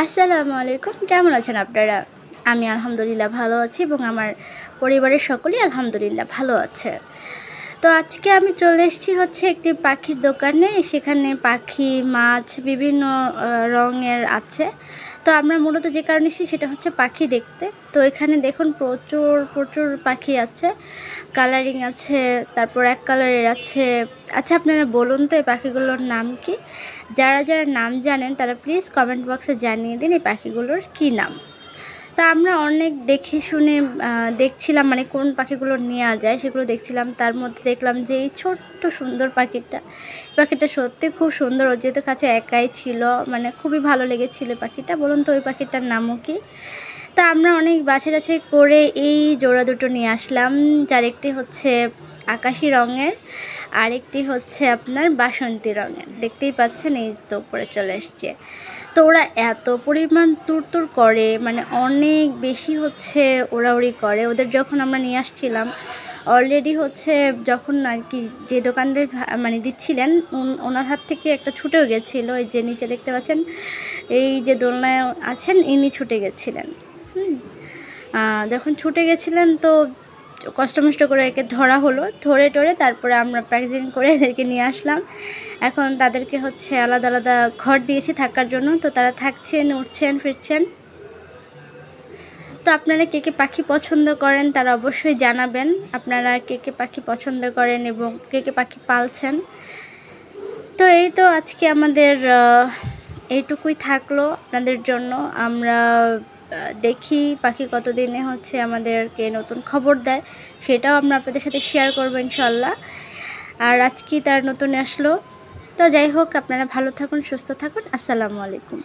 আসসালামু আলাইকুম, কেমন আছেন আপনারা? আমি আলহামদুলিল্লাহ ভালো আছি এবং আমার পরিবারের সকলেই আলহামদুলিল্লাহ ভালো আছে। তো আজকে আমি চলে এসেছি একটি পাখির দোকানে। সেখানে পাখি, মাছ বিভিন্ন রঙের আছে। তো আমরা মূলত যে কারণে এসেছি সেটা হচ্ছে পাখি দেখতে। তো এখানে দেখুন প্রচুর পাখি আছে। কালারিং আছে, তারপর এক কালারের আছে। আচ্ছা, আপনারা বলুন তো এই পাখিগুলোর নাম কি? যারা নাম জানেন তারা প্লিজ কমেন্ট বক্সে জানিয়ে দিন এই পাখিগুলোর কী নাম। তা আমরা অনেক দেখে শুনে দেখছিলাম, মানে কোন পাখিগুলো নেওয়া যায় সেগুলো দেখছিলাম। তার মধ্যে দেখলাম যে এই ছোট্ট সুন্দর পাখিটা সত্যি খুব সুন্দর। ও যেহেতু কাছে একাই ছিল, মানে খুবই ভালো লেগেছিল পাখিটা। বলুন তো ওই পাখিটার নামও কি? তা আমরা অনেক বাছাই করে এই জোড়া দুটো নিয়ে আসলাম, যার একটি হচ্ছে আকাশি রঙের, আরেকটি হচ্ছে আপনার বাসন্তী রঙের। দেখতেই পাচ্ছেন, এই তো উপরে চলে এসছে। তো ওরা এত পরিমাণ তুরতুর করে, মানে অনেক বেশি ওড়াউড়ি করে। ওদের যখন আমরা নিয়ে আসছিলাম অলরেডি যখন আর কি যে দোকানদার মানে দিচ্ছিলেন ওনার হাত থেকে একটা ছুটেও গেছিলো। এই যে নিচে দেখতে পাচ্ছেন, এই যে দোলনায় আছেন ইনি ছুটে গেছিলেন। যখন ছুটে গেছিলেন তো কষ্ট করে একে ধরা হলো, ধরে তারপরে আমরা প্যাকেজিং করে এদেরকে নিয়ে আসলাম। এখন তাদেরকে আলাদা আলাদা ঘর দিয়েছি থাকার জন্য। তো তারা থাকছেন, উঠছেন, ফিরছেন। তো আপনারা কে পাখি পছন্দ করেন তারা অবশ্যই জানাবেন। আপনারা কে পাখি পছন্দ করেন এবং কে পাখি পালছেন। তো এই তো আজকে আমাদের এইটুকুই থাকলো আপনাদের জন্য। আমরা দেখি পাখি কতদিনে আমাদেরকে নতুন খবর দেয়, সেটাও আমরা আপনাদের সাথে শেয়ার করবো ইনশাল্লাহ। আর আজকে তার নতুন আসলো। তো যাই হোক, আপনারা ভালো থাকুন, সুস্থ থাকুন। আসসালামু আলাইকুম।